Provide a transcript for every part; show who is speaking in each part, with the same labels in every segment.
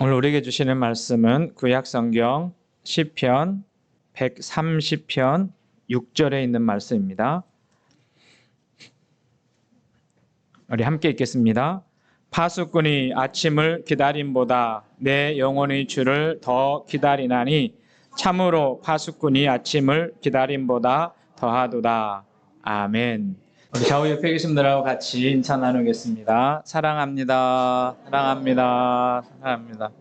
Speaker 1: 오늘 우리에게 주시는 말씀은 구약성경 시편 130편 6절에 있는 말씀입니다. 우리 함께 읽겠습니다. 파수꾼이 아침을 기다림보다 내 영혼의 주를 더 기다리나니 참으로 파수꾼이 아침을 기다림보다 더하도다. 아멘. 우리 좌우 옆에 계신 분들하고 같이 인사 나누겠습니다. 사랑합니다. 사랑합니다. 사랑합니다.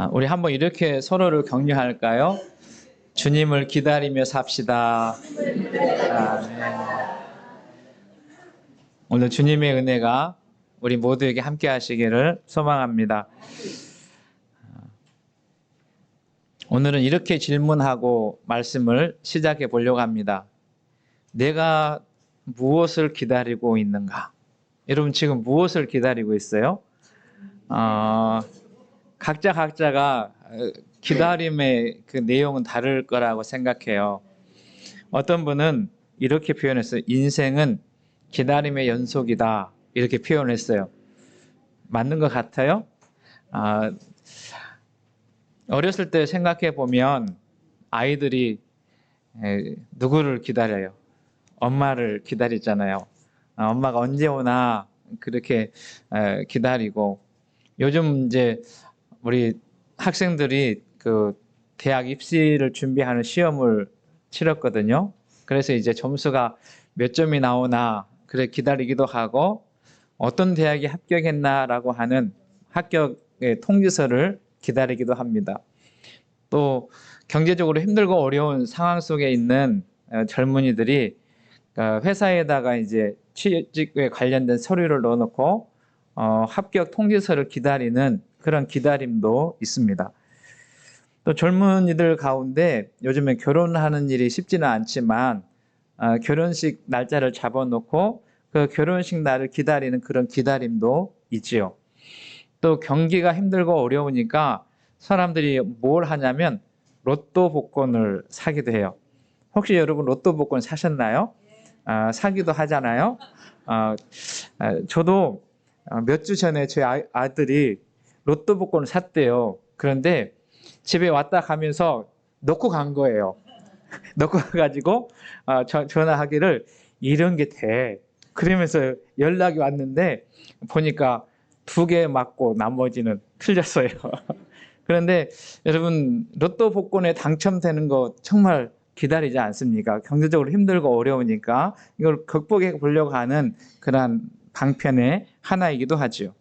Speaker 1: 우리 한번 이렇게 서로를 격려할까요? 주님을 기다리며 삽시다. 아멘. 오늘 주님의 은혜가 우리 모두에게 함께 하시기를 소망합니다. 오늘은 이렇게 질문하고 말씀을 시작해 보려고 합니다. 내가 무엇을 기다리고 있는가? 여러분 지금 무엇을 기다리고 있어요? 각자가 기다림의 그 내용은 다를 거라고 생각해요. 어떤 분은 이렇게 표현했어요. 인생은 기다림의 연속이다. 이렇게 표현했어요. 맞는 것 같아요? 어렸을 때 생각해 보면 아이들이 누구를 기다려요? 엄마를 기다리잖아요. 엄마가 언제 오나 그렇게 기다리고, 요즘 이제 우리 학생들이 그 대학 입시를 준비하는 시험을 치렀거든요. 그래서 이제 점수가 몇 점이 나오나 그래 기다리기도 하고, 어떤 대학에 합격했나라고 하는 합격의 통지서를 기다리기도 합니다. 또 경제적으로 힘들고 어려운 상황 속에 있는 젊은이들이 회사에다가 이제 취직에 관련된 서류를 넣어놓고 합격 통지서를 기다리는 그런 기다림도 있습니다. 또 젊은이들 가운데 요즘에 결혼하는 일이 쉽지는 않지만 결혼식 날짜를 잡아놓고 그 결혼식 날을 기다리는 그런 기다림도 있지요. 또 경기가 힘들고 어려우니까 사람들이 뭘 하냐면 로또 복권을 사기도 해요. 혹시 여러분 로또 복권 사셨나요? 사기도 하잖아요. 저도 몇 주 전에 제 아들이 로또 복권을 샀대요. 그런데 집에 왔다 가면서 놓고 간 거예요. 놓고 가가지고 전화하기를 이런 게 돼. 그러면서 연락이 왔는데 보니까 2개 맞고 나머지는 틀렸어요. 그런데 여러분 로또 복권에 당첨되는 거 정말 기다리지 않습니까? 경제적으로 힘들고 어려우니까 이걸 극복해 보려고 하는 그런 방편의 하나이기도 하죠.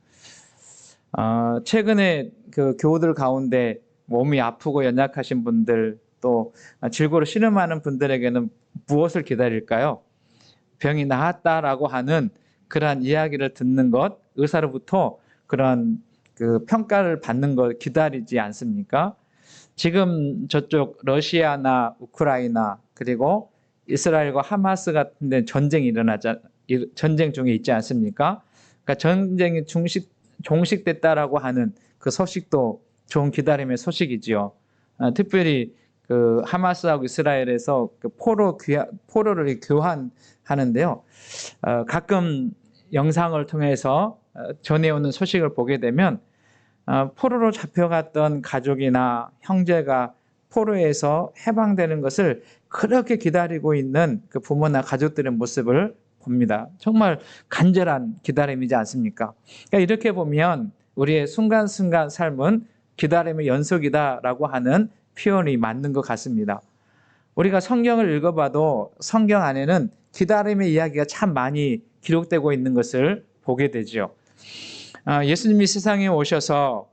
Speaker 1: 최근에 그 교우들 가운데 몸이 아프고 연약하신 분들, 또 질고로 신음하는 분들에게는 무엇을 기다릴까요? 병이 나았다라고 하는 그러한 이야기를 듣는 것, 의사로부터 그런 그 평가를 받는 걸 기다리지 않습니까? 지금 저쪽 러시아나 우크라이나 그리고 이스라엘과 하마스 같은 데 전쟁이 전쟁 중에 있지 않습니까? 그러니까 전쟁이 종식됐다라고 하는 그 소식도 좋은 기다림의 소식이지요. 특별히 그 하마스하고 이스라엘에서 그 포로를 교환하는데요. 가끔 영상을 통해서 전해오는 소식을 보게 되면 포로로 잡혀갔던 가족이나 형제가 포로에서 해방되는 것을 그렇게 기다리고 있는 그 부모나 가족들의 모습을 봅니다. 정말 간절한 기다림이지 않습니까? 그러니까 이렇게 보면 우리의 순간순간 삶은 기다림의 연속이다라고 하는 표현이 맞는 것 같습니다. 우리가 성경을 읽어봐도 성경 안에는 기다림의 이야기가 참 많이 기록되고 있는 것을 보게 되죠. 예수님이 세상에 오셔서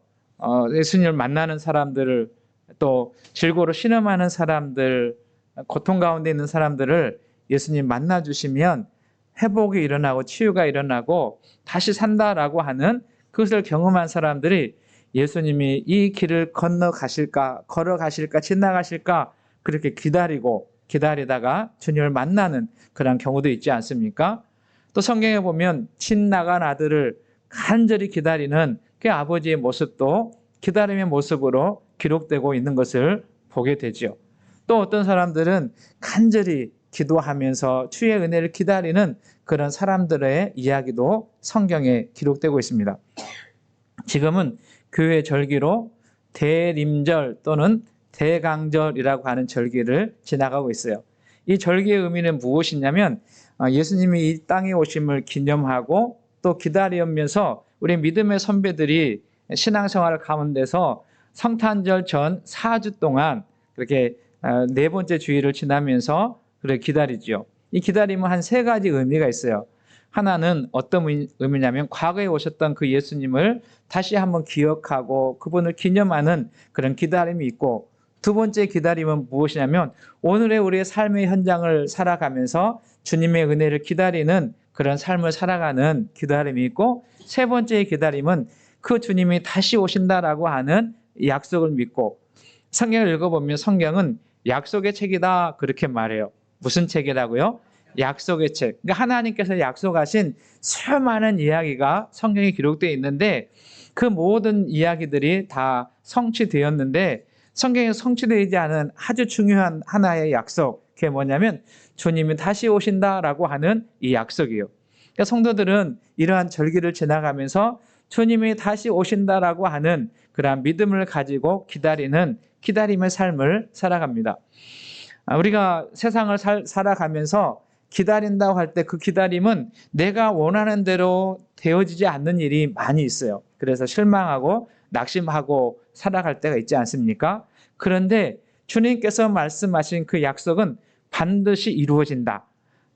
Speaker 1: 예수님을 만나는 사람들을, 또 질고로 신음하는 사람들, 고통 가운데 있는 사람들을 예수님 만나주시면 회복이 일어나고 치유가 일어나고 다시 산다라고 하는 그것을 경험한 사람들이 예수님이 이 길을 건너가실까, 걸어가실까, 지나가실까 그렇게 기다리다가 주님을 만나는 그런 경우도 있지 않습니까? 또 성경에 보면 친 나간 아들을 간절히 기다리는 그 아버지의 모습도 기다림의 모습으로 기록되고 있는 것을 보게 되죠. 또 어떤 사람들은 간절히 기도하면서 주의 은혜를 기다리는 그런 사람들의 이야기도 성경에 기록되고 있습니다. 지금은 교회 절기로 대림절 또는 대강절이라고 하는 절기를 지나가고 있어요. 이 절기의 의미는 무엇이냐면 예수님이 이 땅에 오심을 기념하고 또 기다리면서 우리 믿음의 선배들이 신앙생활 가운데서 성탄절 전 4주 동안 그렇게 네 번째 주일을 지나면서 그렇게 기다리죠. 이 기다림은 한 세 가지 의미가 있어요. 하나는 어떤 의미냐면 과거에 오셨던 그 예수님을 다시 한번 기억하고 그분을 기념하는 그런 기다림이 있고, 두 번째 기다림은 무엇이냐면 오늘의 우리의 삶의 현장을 살아가면서 주님의 은혜를 기다리는 그런 삶을 살아가는 기다림이 있고, 세 번째 기다림은 그 주님이 다시 오신다라고 하는 약속을 믿고, 성경을 읽어보면 성경은 약속의 책이다 그렇게 말해요. 무슨 책이라고요? 약속의 책. 그러니까 하나님께서 약속하신 수많은 이야기가 성경에 기록되어 있는데 그 모든 이야기들이 다 성취되었는데 성경에 성취되지 않은 아주 중요한 하나의 약속, 그게 뭐냐면 주님이 다시 오신다라고 하는 이 약속이에요. 그러니까 성도들은 이러한 절기를 지나가면서 주님이 다시 오신다라고 하는 그러한 믿음을 가지고 기다리는 기다림의 삶을 살아갑니다. 우리가 세상을 살아가면서 기다린다고 할 때 그 기다림은 내가 원하는 대로 되어지지 않는 일이 많이 있어요. 그래서 실망하고 낙심하고 살아갈 때가 있지 않습니까? 그런데 주님께서 말씀하신 그 약속은 반드시 이루어진다.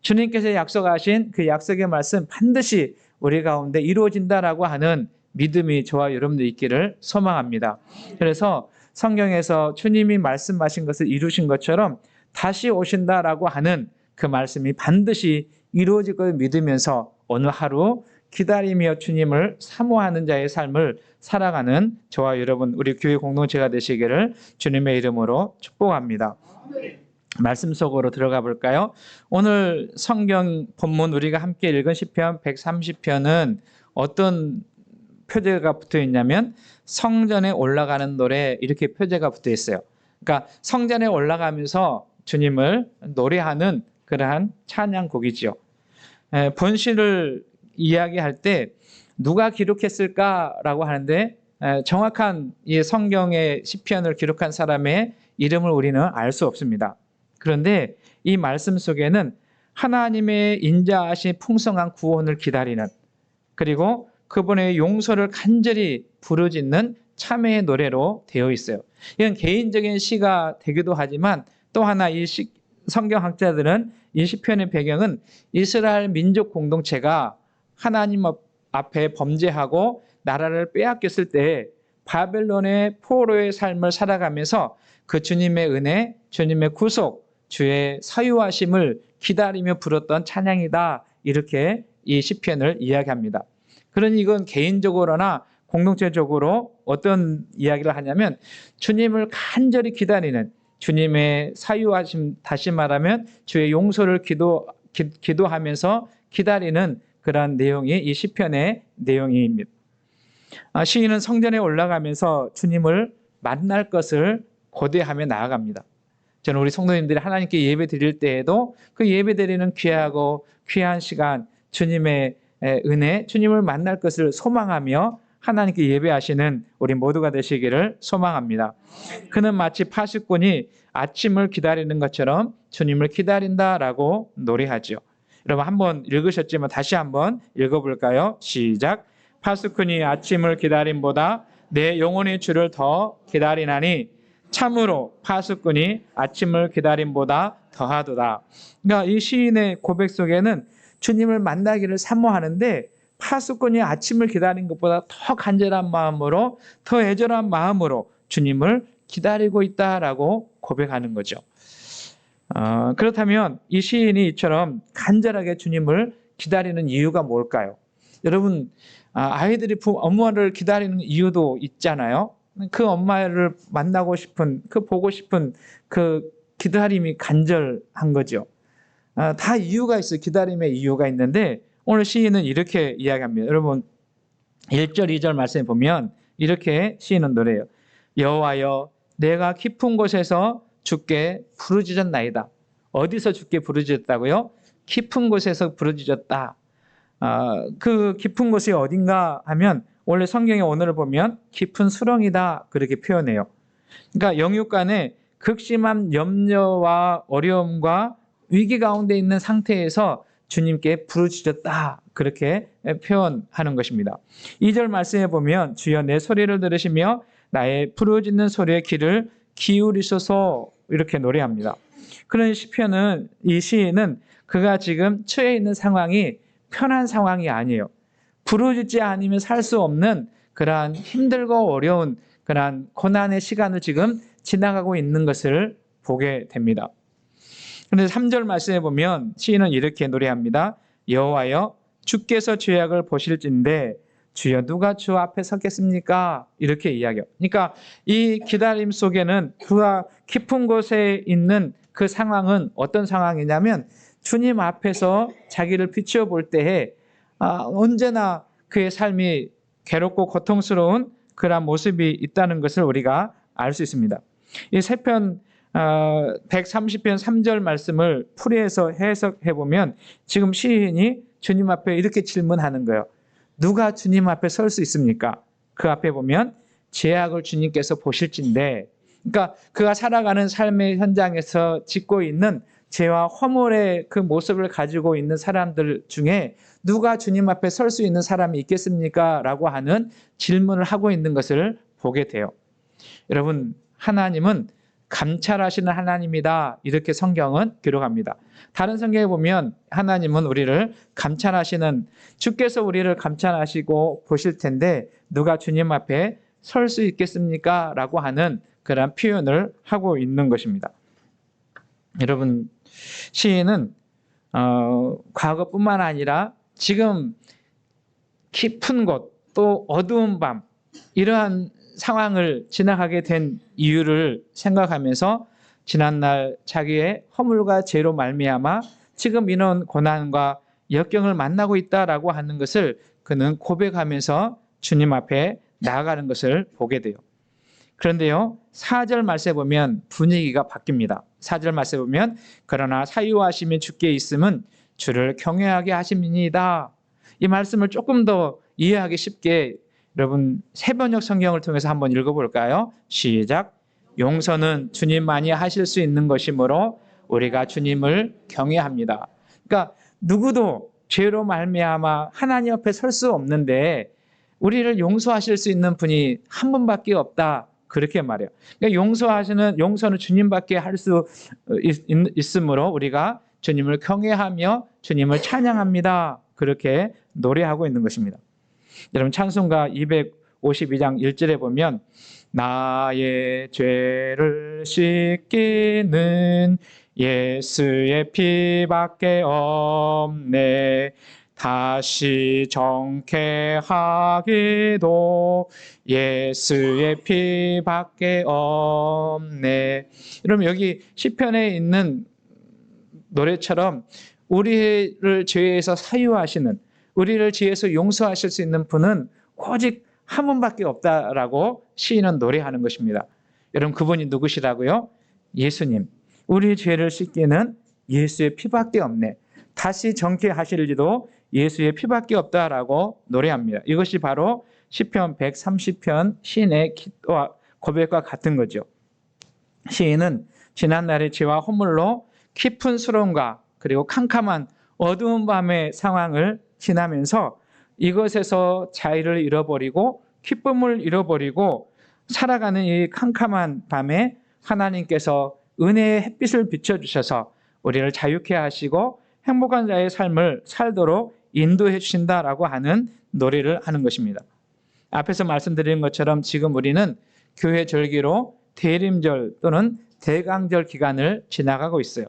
Speaker 1: 주님께서 약속하신 그 약속의 말씀 반드시 우리 가운데 이루어진다라고 하는 믿음이 저와 여러분들 있기를 소망합니다. 그래서 성경에서 주님이 말씀하신 것을 이루신 것처럼 다시 오신다라고 하는 그 말씀이 반드시 이루어질 것을 믿으면서 오늘 하루 기다리며 주님을 사모하는 자의 삶을 살아가는 저와 여러분, 우리 교회 공동체가 되시기를 주님의 이름으로 축복합니다. 말씀 속으로 들어가 볼까요? 오늘 성경 본문 우리가 함께 읽은 시편 130편은 어떤 표제가 붙어 있냐면 성전에 올라가는 노래, 이렇게 표제가 붙어 있어요. 그러니까 성전에 올라가면서 주님을 노래하는 그러한 찬양곡이죠. 본시를 이야기할 때 누가 기록했을까라고 하는데 정확한 이 성경의 시편을 기록한 사람의 이름을 우리는 알 수 없습니다. 그런데 이 말씀 속에는 하나님의 인자하신 풍성한 구원을 기다리는, 그리고 그분의 용서를 간절히 부르짖는 참회의 노래로 되어 있어요. 이건 개인적인 시가 되기도 하지만 또 하나 이 성경학자들은 이 시편의 배경은 이스라엘 민족 공동체가 하나님 앞에 범죄하고 나라를 빼앗겼을 때 바벨론의 포로의 삶을 살아가면서 그 주님의 은혜, 주님의 구속, 주의 사유하심을 기다리며 부르던 찬양이다, 이렇게 이 시편을 이야기합니다. 그러니 이건 개인적으로나 공동체적으로 어떤 이야기를 하냐면 주님을 간절히 기다리는, 주님의 사유하심, 다시 말하면 주의 용서를 기도하면서 기다리는 그런 내용이 이 시편의 내용입니다. 시인은 성전에 올라가면서 주님을 만날 것을 고대하며 나아갑니다. 저는 우리 성도님들이 하나님께 예배 드릴 때에도 그 예배 드리는 귀하고 귀한 시간, 주님의 은혜, 주님을 만날 것을 소망하며 하나님께 예배하시는 우리 모두가 되시기를 소망합니다. 그는 마치 파수꾼이 아침을 기다리는 것처럼 주님을 기다린다라고 노래하죠. 여러분 한번 읽으셨지만 다시 한번 읽어볼까요? 시작. 파수꾼이 아침을 기다림보다 내 영혼의 주를 더 기다리나니 참으로 파수꾼이 아침을 기다림보다 더하도다. 그러니까 이 시인의 고백 속에는 주님을 만나기를 사모하는데 파수꾼이 아침을 기다린 것보다 더 간절한 마음으로, 더 애절한 마음으로 주님을 기다리고 있다라고 고백하는 거죠. 그렇다면 이 시인이 이처럼 간절하게 주님을 기다리는 이유가 뭘까요? 여러분, 아이들이 엄마를 기다리는 이유도 있잖아요. 그 엄마를 만나고 싶은, 그 보고 싶은 그 기다림이 간절한 거죠. 다 이유가 있어요. 기다림의 이유가 있는데 오늘 시인은 이렇게 이야기합니다. 여러분 1절 2절 말씀에 보면 이렇게 시인은 노래해요. 여호와여, 내가 깊은 곳에서 주께 부르짖었나이다. 어디서 주께 부르짖었다고요? 깊은 곳에서 부르짖었다. 그 깊은 곳이 어딘가 하면 원래 성경의 언어를 보면 깊은 수렁이다 그렇게 표현해요. 그러니까 영육 간에 극심한 염려와 어려움과 위기 가운데 있는 상태에서 주님께 부르짖었다 그렇게 표현하는 것입니다. 2절 말씀에 보면 주여 내 소리를 들으시며 나의 부르짖는 소리에 귀를 기울이소서 이렇게 노래합니다. 그런 시편은 이 시인은 그가 지금 처해 있는 상황이 편한 상황이 아니에요. 부르짖지 않으면 살 수 없는 그러한 힘들고 어려운 그러한 고난의 시간을 지금 지나가고 있는 것을 보게 됩니다. 그런데 3절 말씀에 보면 시인은 이렇게 노래합니다. 여호와여 주께서 죄악을 보실진데 주여 누가 주 앞에 섰겠습니까? 이렇게 이야기해요. 그러니까 이 기다림 속에는 그가 깊은 곳에 있는 그 상황은 어떤 상황이냐면 주님 앞에서 자기를 비추어 볼 때에 언제나 그의 삶이 괴롭고 고통스러운 그런 모습이 있다는 것을 우리가 알 수 있습니다. 이 시편 130편 3절 말씀을 풀이해서 해석해 보면 지금 시인이 주님 앞에 이렇게 질문하는 거예요. 누가 주님 앞에 설 수 있습니까? 그 앞에 보면 죄악을 주님께서 보실진데, 그러니까 그가 살아가는 삶의 현장에서 짓고 있는 죄와 허물의 그 모습을 가지고 있는 사람들 중에 누가 주님 앞에 설 수 있는 사람이 있겠습니까? 라고 하는 질문을 하고 있는 것을 보게 돼요. 여러분, 하나님은 감찰하시는 하나님이다 이렇게 성경은 기록합니다. 다른 성경에 보면 하나님은 우리를 감찰하시는, 주께서 우리를 감찰하시고 보실 텐데 누가 주님 앞에 설 수 있겠습니까? 라고 하는 그런 표현을 하고 있는 것입니다. 여러분, 시인은 과거뿐만 아니라 지금 깊은 곳 또 어두운 밤 이러한 상황을 지나가게 된 이유를 생각하면서 지난날 자기의 허물과 죄로 말미암아 지금 이런 고난과 역경을 만나고 있다라고 하는 것을 그는 고백하면서 주님 앞에 나아가는 것을 보게 돼요. 그런데요, 4절 말씀에 보면 분위기가 바뀝니다. 4절 말씀에 보면 그러나 사유하심이 주께 있음은 주를 경외하게 하심이니이다. 이 말씀을 조금 더 이해하기 쉽게 여러분 새번역 성경을 통해서 한번 읽어볼까요? 시작. 용서는 주님만이 하실 수 있는 것이므로 우리가 주님을 경외합니다. 그러니까 누구도 죄로 말미암아 하나님 앞에 설 수 없는데 우리를 용서하실 수 있는 분이 한 분밖에 없다. 그렇게 말해요. 그러니까 용서는 주님밖에 할 수 있으므로 우리가 주님을 경외하며 주님을 찬양합니다. 그렇게 노래하고 있는 것입니다. 여러분 찬송가 252장 1절에 보면 나의 죄를 씻기는 예수의 피밖에 없네. 다시 정케하기도 예수의 피밖에 없네. 여러분 여기 시편에 있는 노래처럼 우리를 죄에서 사유하시는, 우리를 죄에서 용서하실 수 있는 분은 오직 한 분밖에 없다라고 시인은 노래하는 것입니다. 여러분 그분이 누구시라고요? 예수님. 우리 죄를 씻기는 예수의 피밖에 없네. 다시 정케하실지도 예수의 피밖에 없다라고 노래합니다. 이것이 바로 시편 130편 시인의 기도와 고백과 같은 거죠. 시인은 지난날의 죄와 허물로 깊은 수렁과 그리고 캄캄한 어두운 밤의 상황을 지나면서 이것에서 자유를 잃어버리고 기쁨을 잃어버리고 살아가는 이 캄캄한 밤에 하나님께서 은혜의 햇빛을 비춰주셔서 우리를 자유케 하시고 행복한 자의 삶을 살도록 인도해 주신다라고 하는 노래를 하는 것입니다. 앞에서 말씀드린 것처럼 지금 우리는 교회 절기로 대림절 또는 대강절 기간을 지나가고 있어요.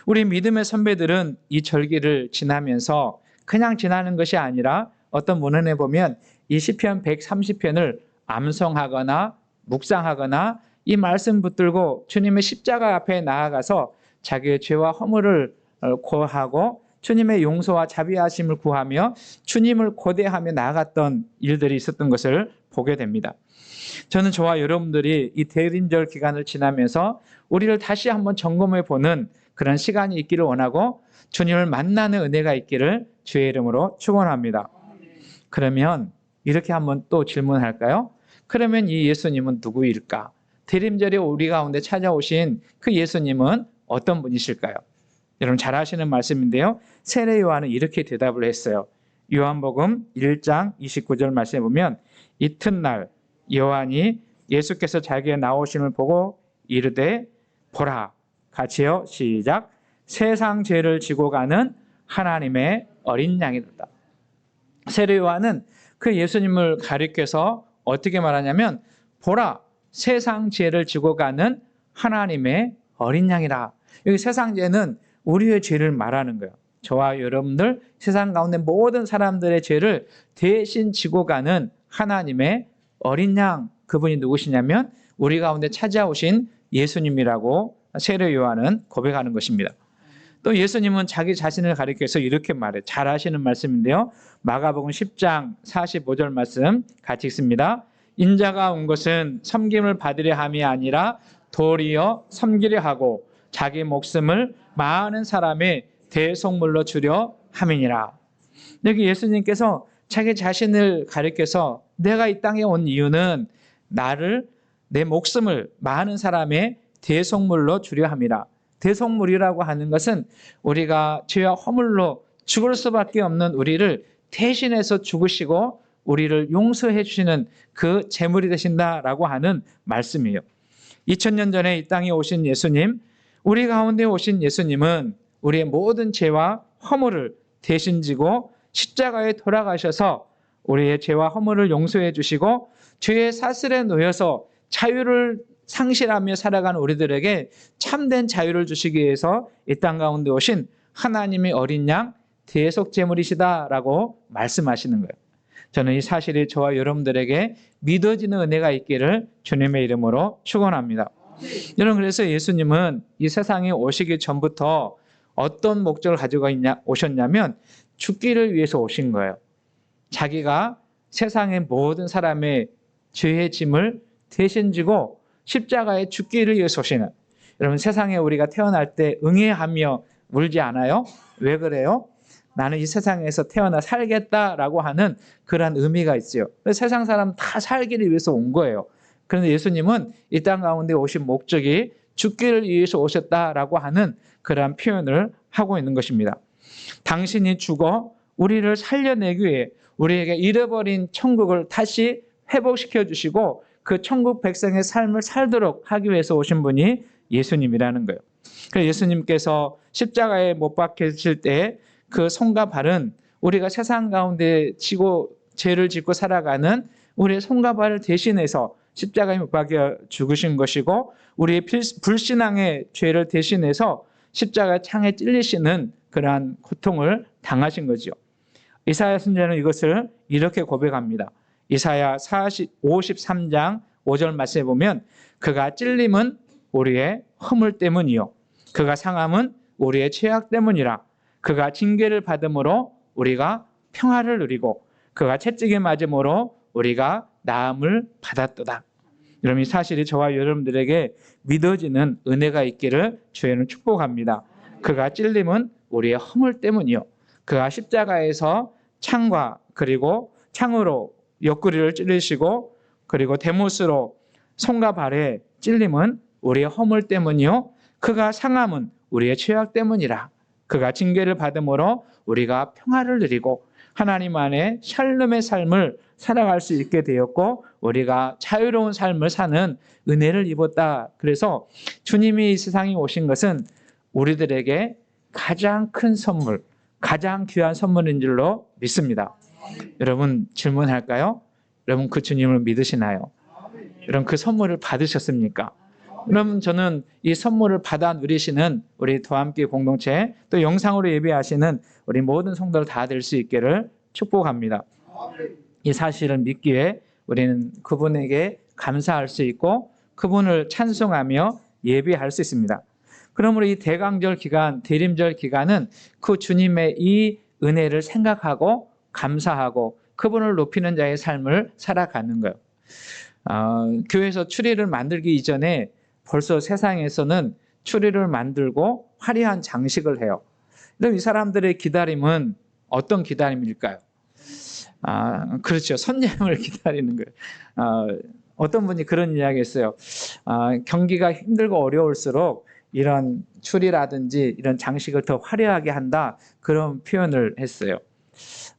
Speaker 1: 우리 믿음의 선배들은 이 절기를 지나면서 그냥 지나는 것이 아니라 어떤 문헌에 보면 이 시편 130편을 암송하거나 묵상하거나 이 말씀 붙들고 주님의 십자가 앞에 나아가서 자기의 죄와 허물을 고하고 주님의 용서와 자비하심을 구하며 주님을 고대하며 나아갔던 일들이 있었던 것을 보게 됩니다. 저는 저와 여러분들이 이 대림절 기간을 지나면서 우리를 다시 한번 점검해 보는 그런 시간이 있기를 원하고 주님을 만나는 은혜가 있기를 주의 이름으로 축원합니다. 그러면 이렇게 한번 또 질문할까요? 그러면 이 예수님은 누구일까? 대림절에 우리 가운데 찾아오신 그 예수님은 어떤 분이실까요? 여러분 잘 아시는 말씀인데요. 세례 요한은 이렇게 대답을 했어요. 요한복음 1장 29절 말씀에 보면 이튿날 요한이 예수께서 자기의 나오심을 보고 이르되 보라, 같이요, 시작. 세상 죄를 지고 가는 하나님의 어린 양이다. 세례 요한은 그 예수님을 가리켜서 어떻게 말하냐면 보라, 세상 죄를 지고 가는 하나님의 어린 양이라. 여기 세상 죄는 우리의 죄를 말하는 거예요. 저와 여러분들 세상 가운데 모든 사람들의 죄를 대신 지고 가는 하나님의 어린 양, 그분이 누구시냐면 우리 가운데 찾아오신 예수님이라고 세례 요한은 고백하는 것입니다. 또 예수님은 자기 자신을 가리켜서 이렇게 말해요. 잘 아시는 말씀인데요. 마가복음 10장 45절 말씀 같이 읽습니다. 인자가 온 것은 섬김을 받으려 함이 아니라 도리어 섬기려 하고 자기 목숨을 많은 사람의 대속물로 주려 함이니라. 여기 예수님께서 자기 자신을 가리켜서 내가 이 땅에 온 이유는 나를, 내 목숨을 많은 사람의 대속물로 주려 함이라. 대속물이라고 하는 것은 우리가 죄와 허물로 죽을 수밖에 없는 우리를 대신해서 죽으시고 우리를 용서해 주시는 그 제물이 되신다라고 하는 말씀이에요. 2000년 전에 이 땅에 오신 예수님, 우리 가운데 오신 예수님은 우리의 모든 죄와 허물을 대신 지고 십자가에 돌아가셔서 우리의 죄와 허물을 용서해 주시고 죄의 사슬에 놓여서 자유를 상실하며 살아가는 우리들에게 참된 자유를 주시기 위해서 이 땅 가운데 오신 하나님의 어린 양 대속제물이시다라고 말씀하시는 거예요. 저는 이 사실이 저와 여러분들에게 믿어지는 은혜가 있기를 주님의 이름으로 축원합니다. 여러분, 그래서 예수님은 이 세상에 오시기 전부터 어떤 목적을 가지고 오셨냐면 죽기를 위해서 오신 거예요. 자기가 세상의 모든 사람의 죄의 짐을 대신 지고 십자가에 죽기를 위해서 오시는, 여러분 세상에 우리가 태어날 때 응애하며 울지 않아요? 왜 그래요? 나는 이 세상에서 태어나 살겠다라고 하는 그런 의미가 있어요. 세상 사람 다 살기를 위해서 온 거예요. 그런데 예수님은 이 땅 가운데 오신 목적이 죽기를 위해서 오셨다라고 하는 그러한 표현을 하고 있는 것입니다. 당신이 죽어 우리를 살려내기 위해 우리에게 잃어버린 천국을 다시 회복시켜 주시고 그 천국 백성의 삶을 살도록 하기 위해서 오신 분이 예수님이라는 거예요. 그래서 예수님께서 십자가에 못 박히실 때 그 손과 발은 우리가 세상 가운데 죄를 짓고 살아가는 우리의 손과 발을 대신해서 십자가에 못 박혀 죽으신 것이고 우리의 불신앙의 죄를 대신해서 십자가 창에 찔리시는 그러한 고통을 당하신 거죠. 이사야 선지자는 이것을 이렇게 고백합니다. 이사야 53장 5절 말씀에 보면 그가 찔림은 우리의 허물 때문이요 그가 상함은 우리의 죄악 때문이라. 그가 징계를 받음으로 우리가 평화를 누리고 그가 채찍에 맞음으로 우리가 나음을 받았도다. 여러분, 이 사실이 저와 여러분들에게 믿어지는 은혜가 있기를 주의는 축복합니다. 그가 찔림은 우리의 허물 때문이요 그가 십자가에서 창과 그리고 창으로 옆구리를 찔리시고 그리고 대못으로 손과 발에 찔림은 우리의 허물 때문이요 그가 상함은 우리의 죄악 때문이라. 그가 징계를 받음으로 우리가 평화를 누리고 하나님 안에 샬롬의 삶을 살아갈 수 있게 되었고 우리가 자유로운 삶을 사는 은혜를 입었다. 그래서 주님이 이 세상에 오신 것은 우리들에게 가장 큰 선물, 가장 귀한 선물인 줄로 믿습니다. 여러분, 질문할까요? 여러분, 그 주님을 믿으시나요? 여러분, 그 선물을 받으셨습니까? 여러분, 저는 이 선물을 받아 누리시는 우리 더함교회 공동체 또 영상으로 예배하시는 우리 모든 성도들 다 될 수 있기를 축복합니다. 이 사실을 믿기에 우리는 그분에게 감사할 수 있고 그분을 찬송하며 예배할 수 있습니다. 그러므로 이 대강절 기간, 대림절 기간은 그 주님의 이 은혜를 생각하고 감사하고 그분을 높이는 자의 삶을 살아가는 거예요. 교회에서 추리를 만들기 이전에 벌써 세상에서는 추리를 만들고 화려한 장식을 해요. 그럼 이 사람들의 기다림은 어떤 기다림일까요? 그렇죠. 손님을 기다리는 거예요. 어떤 분이 그런 이야기 했어요. 경기가 힘들고 어려울수록 이런 추리라든지 이런 장식을 더 화려하게 한다. 그런 표현을 했어요.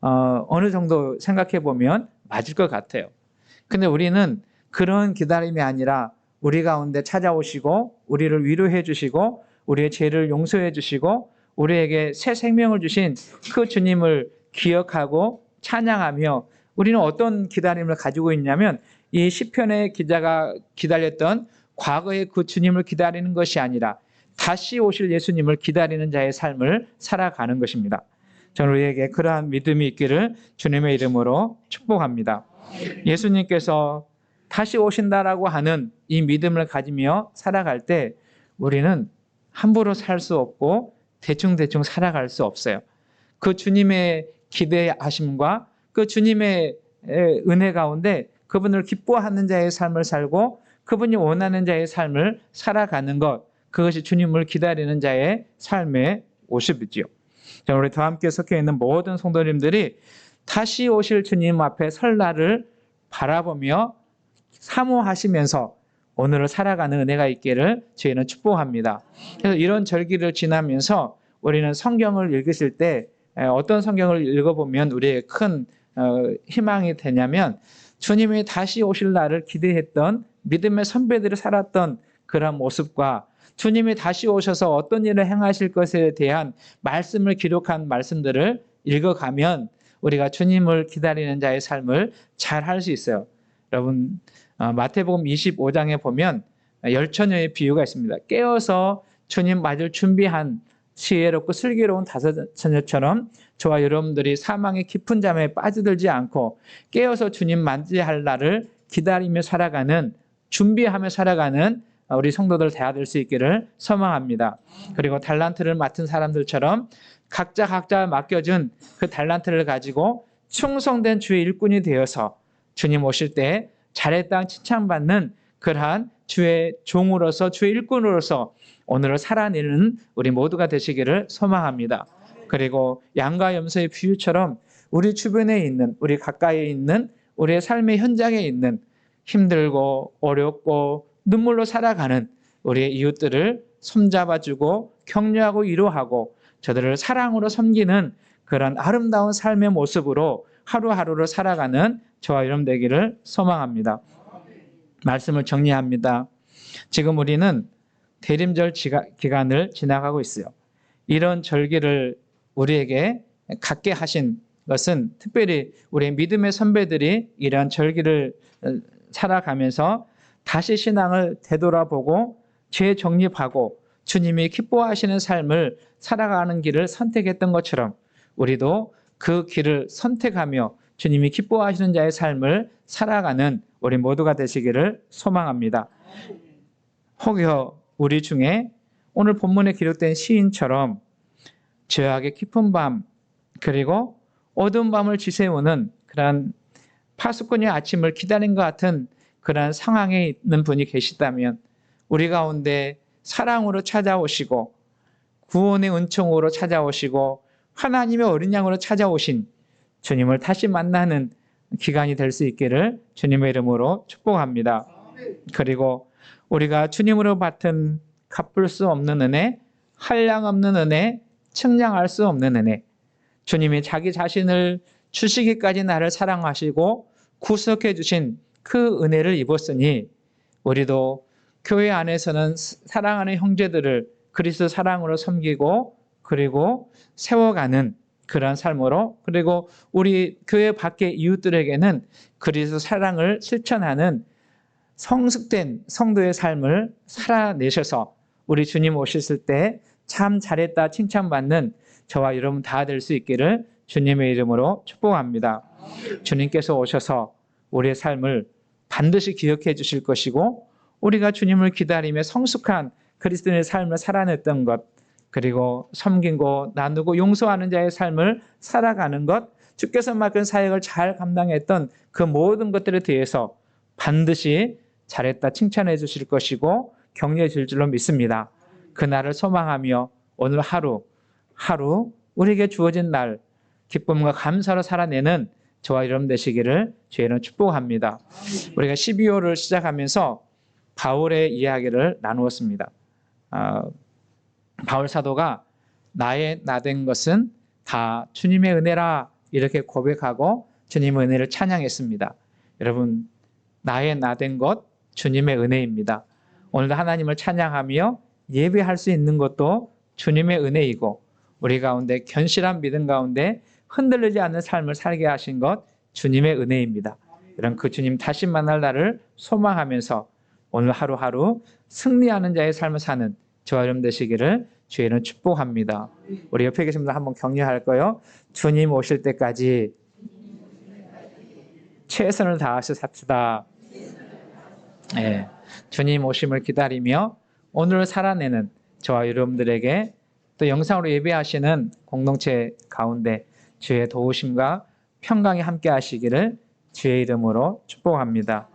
Speaker 1: 어느 정도 생각해 보면 맞을 것 같아요. 근데 우리는 그런 기다림이 아니라 우리 가운데 찾아오시고 우리를 위로해 주시고 우리의 죄를 용서해 주시고 우리에게 새 생명을 주신 그 주님을 기억하고 찬양하며 우리는 어떤 기다림을 가지고 있냐면 이 시편의 기자가 기다렸던 과거의 그 주님을 기다리는 것이 아니라 다시 오실 예수님을 기다리는 자의 삶을 살아가는 것입니다. 저는 우리에게 그러한 믿음이 있기를 주님의 이름으로 축복합니다. 예수님께서 다시 오신다라고 하는 이 믿음을 가지며 살아갈 때 우리는 함부로 살 수 없고 대충대충 살아갈 수 없어요. 그 주님의 기대하심과 그 주님의 은혜 가운데 그분을 기뻐하는 자의 삶을 살고 그분이 원하는 자의 삶을 살아가는 것, 그것이 주님을 기다리는 자의 삶의 모습이지요. 우리 다 함께 섞여 있는 모든 성도님들이 다시 오실 주님 앞에 설 날을 바라보며 사모하시면서 오늘을 살아가는 은혜가 있기를 저희는 축복합니다. 그래서 이런 절기를 지나면서 우리는 성경을 읽으실 때 어떤 성경을 읽어보면 우리의 큰 희망이 되냐면 주님이 다시 오실 날을 기대했던 믿음의 선배들이 살았던 그런 모습과 주님이 다시 오셔서 어떤 일을 행하실 것에 대한 말씀을 기록한 말씀들을 읽어가면 우리가 주님을 기다리는 자의 삶을 잘 할 수 있어요. 여러분 마태복음 25장에 보면 열처녀의 비유가 있습니다. 깨어서 주님 맞을 준비한 지혜롭고 슬기로운 다섯 처녀처럼 저와 여러분들이 사망의 깊은 잠에 빠져들지 않고 깨어서 주님 맞이할 날을 기다리며 살아가는, 준비하며 살아가는 우리 성도들 되어야 수 있기를 소망합니다. 그리고 달란트를 맡은 사람들처럼 각자 맡겨준 그 달란트를 가지고 충성된 주의 일꾼이 되어서 주님 오실 때 잘했다 칭찬받는 그러한 주의 종으로서 주의 일꾼으로서 오늘을 살아내는 우리 모두가 되시기를 소망합니다. 그리고 양과 염소의 비유처럼 우리 주변에 있는, 우리 가까이에 있는, 우리의 삶의 현장에 있는 힘들고 어렵고 눈물로 살아가는 우리의 이웃들을 손잡아주고 격려하고 위로하고 저들을 사랑으로 섬기는 그런 아름다운 삶의 모습으로 하루하루를 살아가는 저와 여러분 되기를 소망합니다. 말씀을 정리합니다. 지금 우리는 대림절 기간을 지나가고 있어요. 이런 절기를 우리에게 갖게 하신 것은 특별히 우리 믿음의 선배들이 이런 절기를 살아가면서 다시 신앙을 되돌아보고 재정립하고 주님이 기뻐하시는 삶을 살아가는 길을 선택했던 것처럼 우리도 그 길을 선택하며 주님이 기뻐하시는 자의 삶을 살아가는 우리 모두가 되시기를 소망합니다. 혹여 우리 중에 오늘 본문에 기록된 시인처럼 죄악의 깊은 밤 그리고 어두운 밤을 지새우는 그런 파수꾼의 아침을 기다린 것 같은 그런 상황에 있는 분이 계시다면 우리 가운데 사랑으로 찾아오시고 구원의 은총으로 찾아오시고 하나님의 어린 양으로 찾아오신 주님을 다시 만나는 기간이 될 수 있기를 주님의 이름으로 축복합니다. 그리고 우리가 주님으로 받은 갚을 수 없는 은혜, 한량 없는 은혜, 측량할 수 없는 은혜, 주님이 자기 자신을 주시기까지 나를 사랑하시고 구속해 주신 그 은혜를 입었으니 우리도 교회 안에서는 사랑하는 형제들을 그리스도 사랑으로 섬기고 그리고 세워가는 그런 삶으로, 그리고 우리 교회 밖의 이웃들에게는 그리스도 사랑을 실천하는 성숙된 성도의 삶을 살아내셔서 우리 주님 오셨을 때 참 잘했다 칭찬받는 저와 여러분 다 될 수 있기를 주님의 이름으로 축복합니다. 주님께서 오셔서 우리의 삶을 반드시 기억해 주실 것이고 우리가 주님을 기다리며 성숙한 그리스도인의 삶을 살아냈던 것, 그리고 섬기고 나누고 용서하는 자의 삶을 살아가는 것, 주께서 맡은 사역을 잘 감당했던 그 모든 것들에 대해서 반드시 잘했다 칭찬해 주실 것이고 격려해 줄 줄로 믿습니다. 그날을 소망하며 오늘 하루 우리에게 주어진 날 기쁨과 감사로 살아내는 저와 여러분 되시기를 주의 이름으로 축복합니다. 우리가 12월을 시작하면서 바울의 이야기를 나누었습니다. 바울 사도가 나의 나된 것은 다 주님의 은혜라 이렇게 고백하고 주님의 은혜를 찬양했습니다. 여러분, 나의 나된 것 주님의 은혜입니다. 오늘도 하나님을 찬양하며 예배할 수 있는 것도 주님의 은혜이고 우리 가운데 견실한 믿음 가운데 흔들리지 않는 삶을 살게 하신 것 주님의 은혜입니다. 이런 그 주님 다시 만날 날을 소망하면서 오늘 하루하루 승리하는 자의 삶을 사는 저와 여러분 되시기를 주의 이름으로 축복합니다. 우리 옆에 계신 분들 한번 격려할까요? 주님 오실 때까지 최선을 다해서 삽시다. 네, 주님 오심을 기다리며 오늘 살아내는 저와 여러분들에게 또 영상으로 예배하시는 공동체 가운데 주의 도우심과 평강이 함께 하시기를 주의 이름으로 축복합니다.